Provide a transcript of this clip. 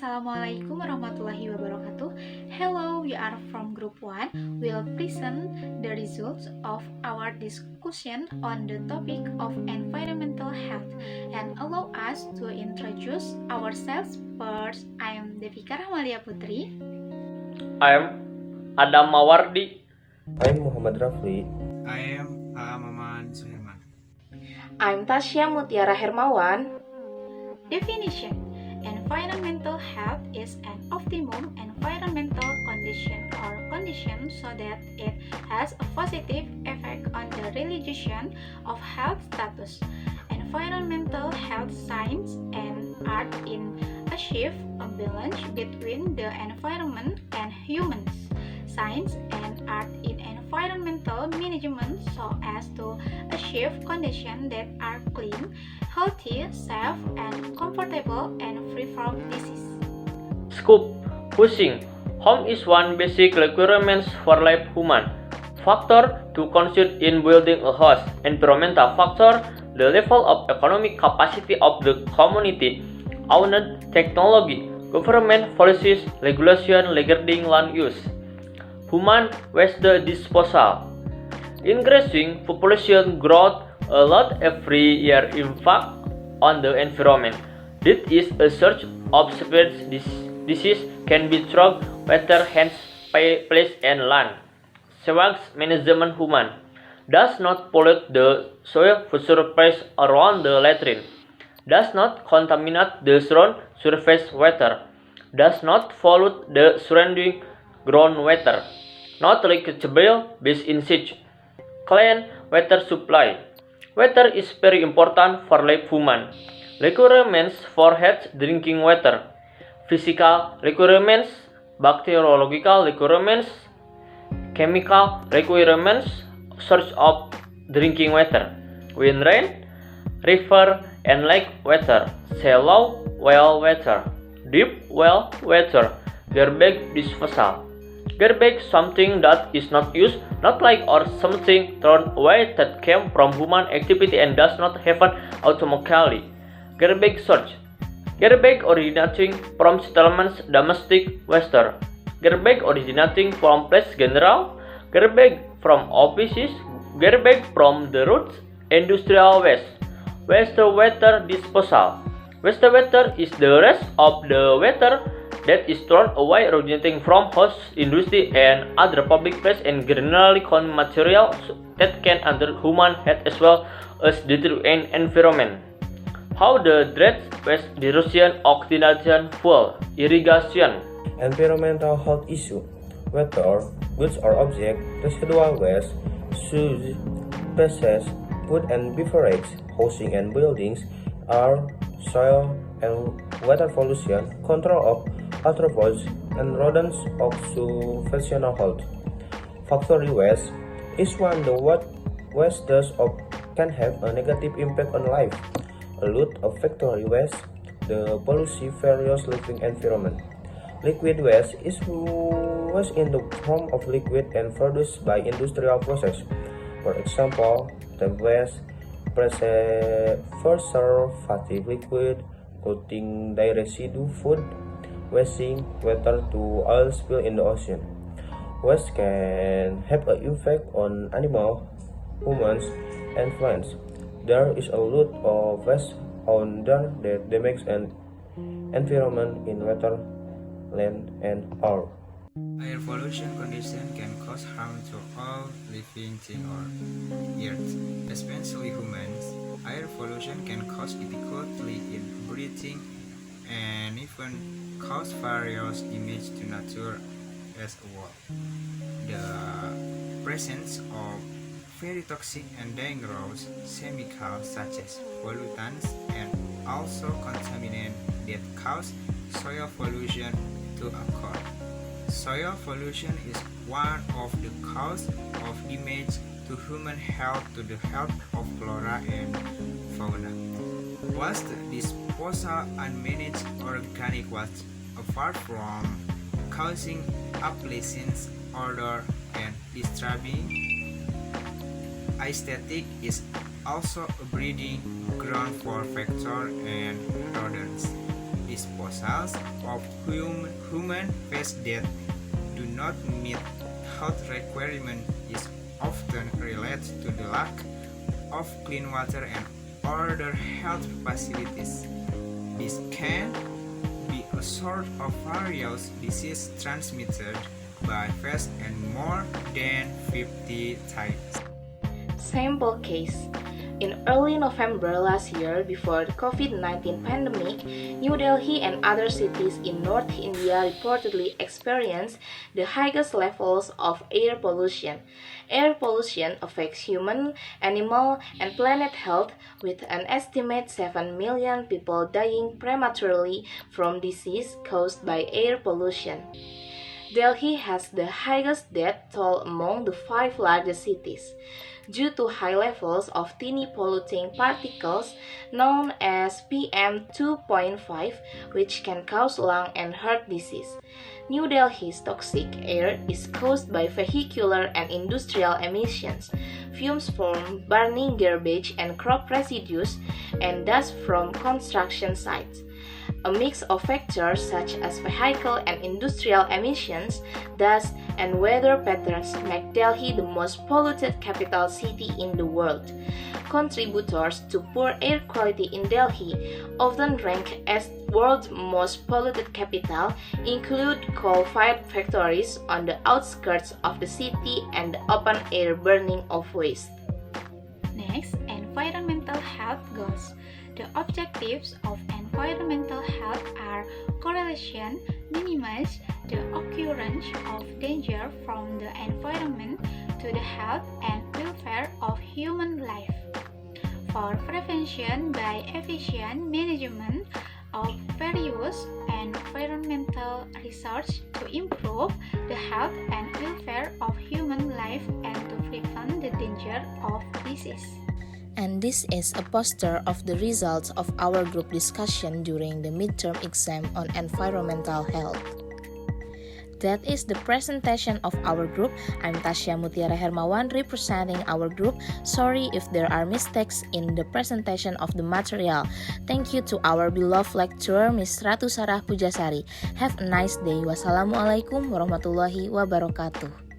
Assalamualaikum warahmatullahi wabarakatuh. Hello, we are from Group 1. We'll present the results of our discussion on the topic of environmental health and allow us to introduce ourselves first. I am Devika Rahmalia Putri. I am Adam Mawardi. I'm Muhammad Rafli. I am Maman Suherman. I'm Tasya Mutiara Hermawan. Definition: environmental health is an optimum environmental condition or condition so that it has a positive effect on the realization of health status. Environmental health science and art in achieve a balance between the environment and humans. Science and art in environmental management so as to achieve conditions that are clean, healthy, safe, and comfortable and free from disease. Scope: Housing. Home is one basic requirement for life human. Factor to consider in building a house. Environmental factor: the level of economic capacity of the community. Owned technology. Government policies, regulation regarding land use. Human waste disposal. Increasing population growth a lot every year impact on the environment. This is a search of spread disease can be through water, hands, place, and land. Sewage management. Human does not pollute the soil surface around the latrine, does not contaminate the surface water, does not pollute the surrounding groundwater, not leachable basin siege. Clean water supply. Water is very important for life human. Requirements for health drinking water. Physical requirements, bacteriological requirements, chemical requirements, source of drinking water. Wind, rain, river, and lake water. Shallow well water. Deep well water. Garbage disposal. Garbage, something that is not used, not like or something thrown away that came from human activity and does not happen automatically. Garbage search. Garbage originating from settlements, domestic waste. Garbage originating from places general. Garbage from offices. Garbage from the roads. Industrial waste. Wastewater disposal. Wastewater is the rest of the water that is thrown away originating from house, industry, and other public places and generally common materials that can enter human health as well as deteriorate environment. How the dredge, waste, erosion, oxidation, fuel, irrigation. Environmental health issue. Water, goods or objects, residual waste, sewage, species, food and beverage, housing and buildings, air, soil and water pollution, control of arthropods and rodents, occupational health. Factory waste is one the what waste does can have a negative impact on life. A lot of factory waste, the pollution various living environment. Liquid waste is waste in the form of liquid and produced by industrial process. For example, temp waste, preservative liquid, clothing dye residue, food wasting, water to oil spill in the ocean. Waste can have an effect on animals, humans, and plants. There is a lot of waste on there that damages an environment in water, land, and air. Air pollution condition can cause harm to all living things on Earth, especially humans. Air pollution can cause difficulty in breathing and even cause various damage to nature as a whole. The presence of very toxic and dangerous chemicals such as pollutants and also contaminants that cause soil pollution to occur. Soil pollution is one of the causes of damage to human health to the health of flora and fauna. Waste disposal unmanaged organic waste, apart from causing unpleasant odor and disturbing aesthetic, is also a breeding ground for vector and rodents. This disposals of human waste that do not meet health requirements is often related to the lack of clean water and other health facilities. This can be a sort of various disease transmitted by waste and more than 50 types. Sample case. In early November last year, before the COVID-19 pandemic, New Delhi and other cities in North India reportedly experienced the highest levels of air pollution. Air pollution affects human, animal, and planet health, with an estimated 7 million people dying prematurely from disease caused by air pollution. Delhi has the highest death toll among the 5 largest cities, due to high levels of tiny polluting particles known as PM2.5, which can cause lung and heart disease. New Delhi's toxic air is caused by vehicular and industrial emissions, fumes from burning garbage and crop residues, and dust from construction sites. A mix of factors such as vehicle and industrial emissions, dust, and weather patterns make Delhi the most polluted capital city in the world. Contributors to poor air quality in Delhi, often ranked as world's most polluted capital, include coal-fired factories on the outskirts of the city and the open-air burning of waste. Next, environmental health goals. The objectives of environmental health are correlation, minimize the occurrence of danger from the environment to the health and welfare of human life. For prevention by efficient management of various environmental research to improve the health and welfare of human life and to prevent the danger of disease. And this is a poster of the results of our group discussion during the midterm exam on environmental health. That is the presentation of our group. I'm Tasya Mutiara Hermawan representing our group. Sorry if there are mistakes in the presentation of the material. Thank you to our beloved lecturer, Ms. Ratu Sarah Pujasari. Have a nice day. Wassalamualaikum warahmatullahi wabarakatuh.